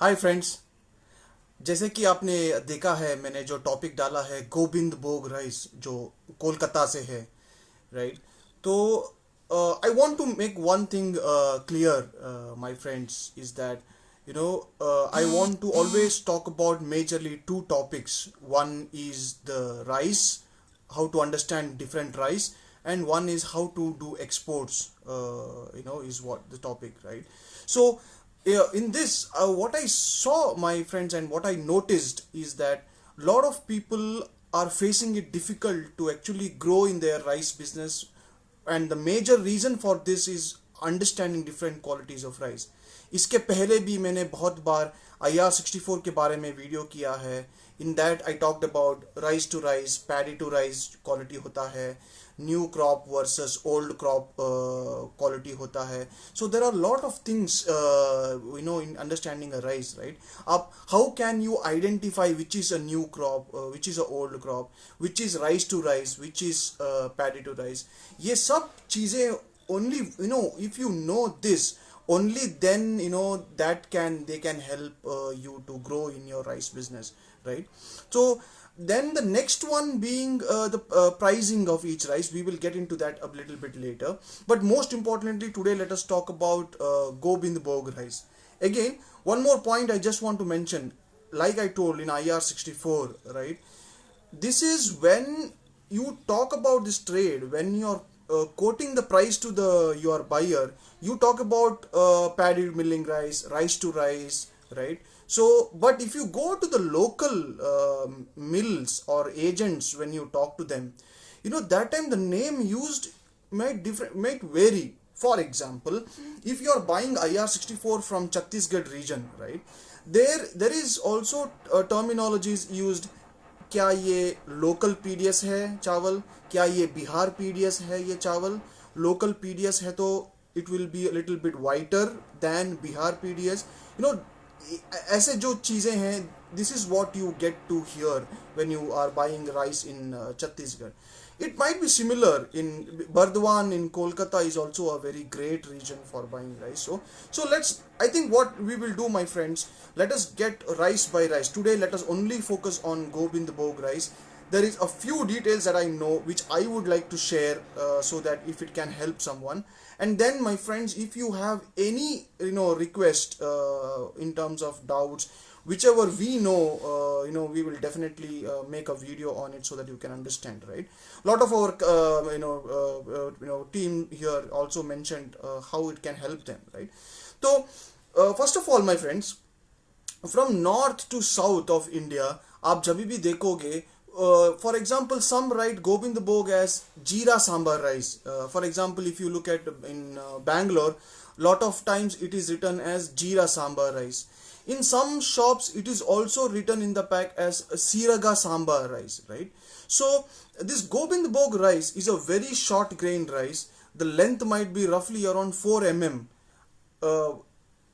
Hi friends. जैसे कि आपने देखा है, मैंने जो टॉपिक डाला है गोविंद भोग राइस जो कोलकाता से है, राइट? तो I want to make one thing clear, my friends, is that I want to always talk about majorly two topics. One is the rice, how to understand different rice, and one is how to do exports, is what the topic, right? So in this, what I saw, my friends, and what I noticed is that a lot of people are facing it difficult to actually grow in their rice business, and the major reason for this is understanding different qualities of rice. इसके पहले भी मैंने बहुत बार IR64 के बारे में video किया है. In that I talked about rice to rice, paddy to rice quality होता है, new crop versus old crop quality होता है. So there are lot of things in understanding a rice, right? आप how can you identify which is a new crop, which is a old crop, which is rice to rice, which is paddy to rice? ये सब चीज़ें only, if you know this, only then that they can help you to grow in your rice business, right? So then the next one being the pricing of each rice. We will get into that a little bit later, but most importantly today let us talk about Gobind Bhog rice. Again, one more point I just want to mention, like I told in IR64, right? This is when you talk about this trade, when you're quoting the price to the your buyer, you talk about paddy milling rice, rice to rice, right? So but if you go to the local mills or agents, when you talk to them, that time the name used might vary. For example, if you are buying IR64 from Chhattisgarh region, right, there is also terminologies used. क्या ये local PDS है चावल, क्या ये Bihar PDS है ये चावल? Local PDS है तो it will be a little bit whiter than Bihar PDS. ऐसे जो चीज़ें हैं, this is what you get to hear when you are buying rice in Chhattisgarh. It might be similar in Bardwan in Kolkata is also a very great region for buying rice. So I think what we will do, my friends, let us get rice by rice. Today, let us only focus on Gobind Bhog rice. There is a few details that I know which I would like to share, so that if it can help someone. And then, my friends, if you have any request in terms of doubts, whichever we know, we will definitely make a video on it so that you can understand, right? A lot of our team here also mentioned how it can help them, right? So first of all, my friends, from north to south of India, आप जब भी देखोगे, for example, some write Gobind Bhog as Jeera Sambar rice. For example, if you look at in Bangalore, lot of times it is written as Jeera Sambar rice. In some shops, it is also written in the pack as Siraga Sambar rice, right? So this Gobind Bhog rice is a very short grain rice. The length might be roughly around 4 mm.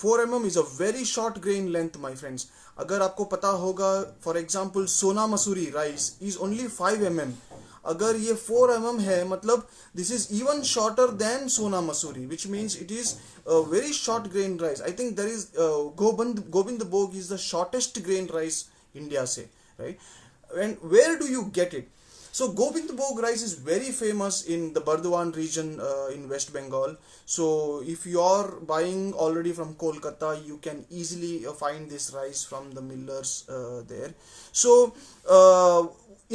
4 mm is a very short grain length, my friends. अगर आपको पता होगा, for example Sona Masuri rice is only 5 mm. अगर ये 4 mm है, मतलब this is even shorter than Sona Masuri, which means it is very short grain rice. I think there is Gobind Bhog is the shortest grain rice India से, right? And where do you get it? So Gobind Bhog rice is very famous in the Bardwan region in West Bengal. So if you are buying already from Kolkata, you can easily find this rice from the millers there. So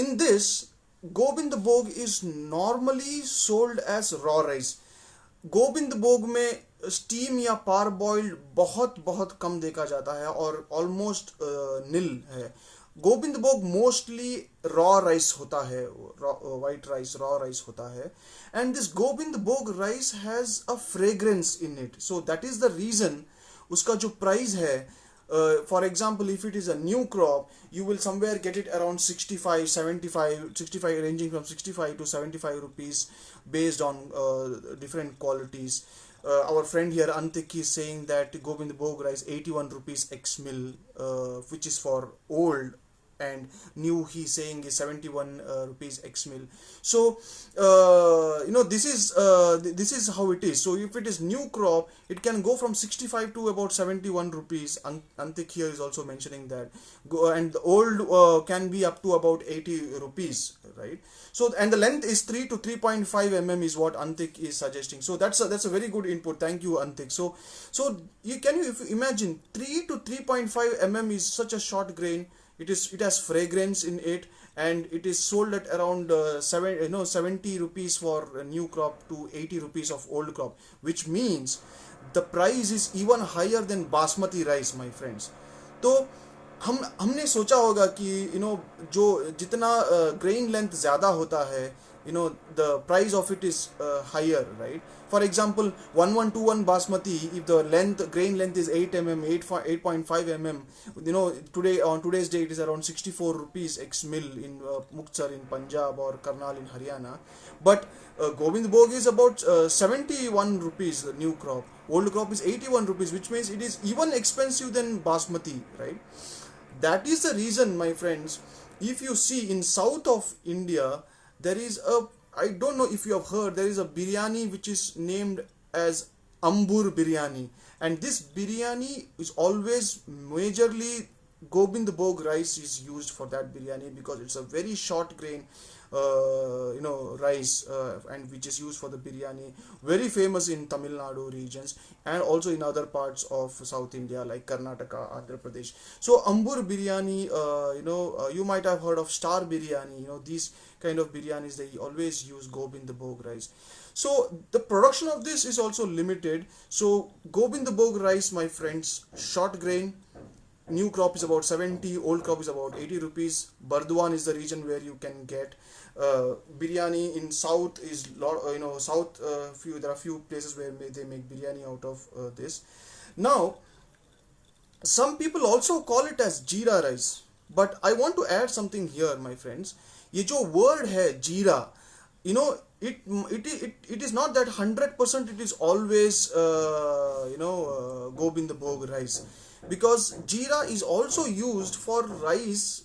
in this, Gobind Bhog is normally sold as raw rice. Govind भोग में steam या पार boiled बहुत बहुत कम देखा जाता है और almost नील है. गोविंद भोग मोस्टली रॉ राइस होता है, वाइट राइस, रॉ राइस होता है. And this Govind Bhog rice has a fragrance in it. So that is the reason उसका जो प्राइस है, for example, if it is a new crop, you will somewhere get it around 65, 75, 65, ranging from 65 to 75 rupees based on different qualities. Our friend here Antik is saying that Gobind Bhog rice 81 rupees ex mill, which is for old and new he's saying is 71 rupees x mil. So this is how it is. So if it is new crop, it can go from 65 to about 71 rupees. Antik here is also mentioning that. And the old can be up to about 80 rupees, right? So, and the length is 3 to 3.5 mm is what Antik is suggesting. So that's a very good input. Thank you, Antik. So if you imagine 3 to 3.5 mm is such a short grain. It has fragrance in it, and it is sold at around 70 rupees for a new crop to 80 rupees of old crop, which means the price is even higher than basmati rice, my friends. तो हमने सोचा होगा कि जो जितना grain length ज़्यादा होता है, the price of it is higher, right? For example, 1121 basmati, if the grain length is 8 mm, 8.5 mm, on today's day it is around 64 rupees x mil in Muktsar in Punjab or Karnal in Haryana. But Gobind Bhog is about 71 rupees new crop. Old crop is 81 rupees, which means it is even expensive than basmati, right? That is the reason, my friends, if you see in south of India, there is I don't know if you have heard, there is a biryani which is named as Ambur biryani, and this biryani is always majorly Gobind Bhog rice is used for that biryani, because it's a very short grain rice, and which is used for the biryani, very famous in Tamil Nadu regions and also in other parts of South India like Karnataka, Andhra Pradesh. So Ambur biryani, you might have heard of Star biryani. These kind of biryanis, they always use Gobind Bhog rice. So the production of this is also limited. So Gobind Bhog rice, my friends, short grain, new crop is about 70, old crop is about 80 rupees. Bardwan is the region where you can get biryani. In south is south, there are few places where they make biryani out of this. Now some people also call it as jeera rice, but I want to add something here, my friends. ये जो word है jeera, it is not that 100% it is always Gobind Bhog rice, because jeera is also used for rice,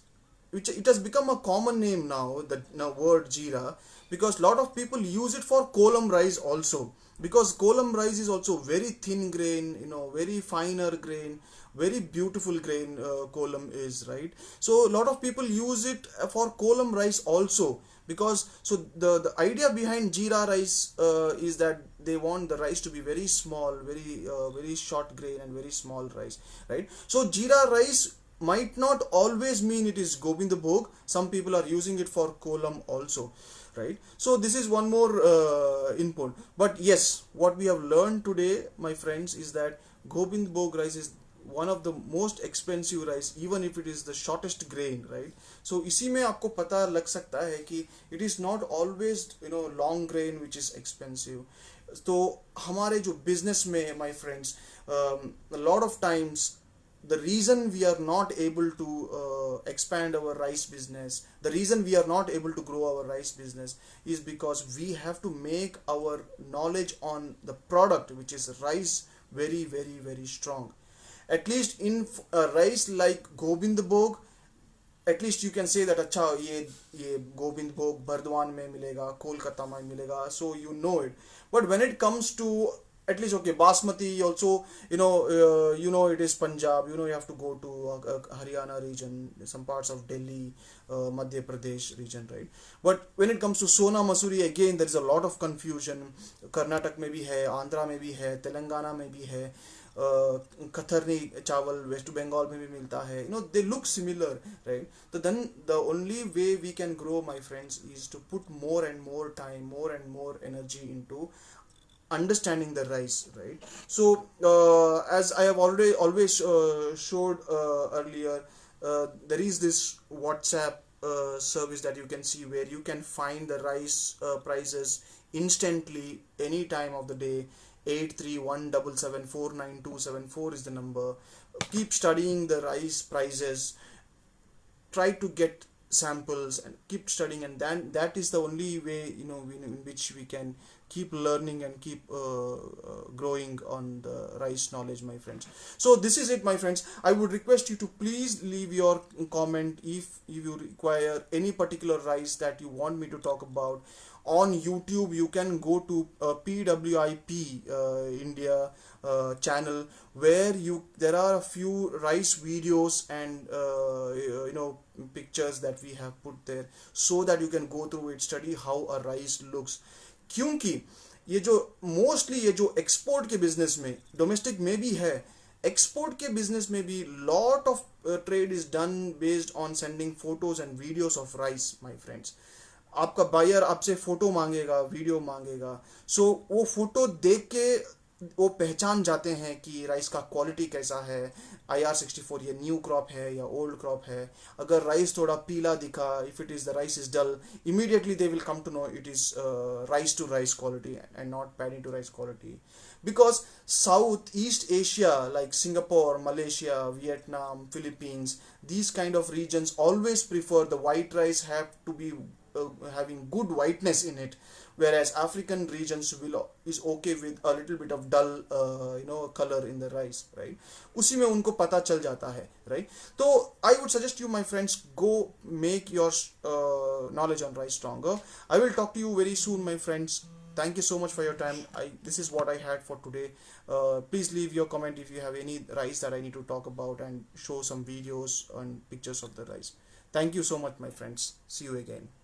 which it has become a common name now, the word jeera, because lot of people use it for kolam rice also, because kolam rice is also very thin grain, very finer grain, very beautiful grain kolam is, right? So a lot of people use it for kolam rice also, because so the idea behind jeera rice is that they want the rice to be very small, very short grain and very small rice, right? So jeera rice might not always mean it is Gobind Bhog. Some people are using it for kolam also, right? So this is one more input. But yes, what we have learned today, my friends, is that Gobind Bhog rice is one of the most expensive rice, even if it is the shortest grain, right? So इसी में आपको पता लग सकता है कि it is not always long grain which is expensive. तो हमारे जो business में, my friends, a lot of times the reason we are not able to expand our rice business, the reason we are not able to grow our rice business is because we have to make our knowledge on the product, which is rice, very, very, very strong. At least in rice like Gobind Bhog, at least you can say that अच्छा ये Gobind Bhog Bardwan में मिलेगा, Kolkata में मिलेगा, so you know it. But when it comes to at least basmati also, it is Punjab, you have to go to Haryana region, some parts of Delhi, Madhya Pradesh region, right? But when it comes to Sona Masuri, again there is a lot of confusion. Karnataka में भी है, Andhra में भी है, Telangana में भी है, कतरनी चावल वेस्ट बंगाल में भी मिलता है. They look similar, right? So then the only way we can grow, my friends, is to put more and more time, more and more energy into understanding the rice, right? So as I have always showed earlier, there is this WhatsApp service that you can see, where you can find the rice prices instantly any time of the day. 8317749274 is the number. Keep studying the rice prices, try to get samples and keep studying, and then that is the only way in which we can keep learning and keep growing on the rice knowledge, my friends. So this is it, my friends. I would request you to please leave your comment if you require any particular rice that you want me to talk about. On YouTube, you can go to PWIP India channel, where there are a few rice videos and pictures that we have put there, so that you can go through it, study how a rice looks. क्योंकि ये जो mostly ये जो export के business में, domestic में भी है, एक्सपोर्ट के बिजनेस में भी lot of trade is done based on sending photos and videos of rice, my friends. आपका बायर आपसे फोटो मांगेगा, वीडियो मांगेगा, सो वो फोटो देख के वो पहचान जाते हैं कि राइस का क्वालिटी कैसा है, IR64 ये न्यू क्रॉप है या ओल्ड क्रॉप है. अगर राइस थोड़ा पीला दिखा, if it is the rice is dull, immediately they will come to know it is rice to rice quality and not paddy to rice quality. Because Southeast Asia like Singapore, Malaysia, Vietnam, Philippines, these kind of regions always prefer the white rice have to be having good whiteness in it, whereas African regions is okay with a little bit of dull color in the rice, right? उसी में उनको पता चल जाता है, right? तो I would suggest you, my friends, go make your knowledge on rice stronger. I will talk to you very soon, my friends. Thank you so much for your time. This is what I had for today. Please leave your comment if you have any rice that I need to talk about, and show some videos and pictures of the rice. Thank you so much, my friends. See you again.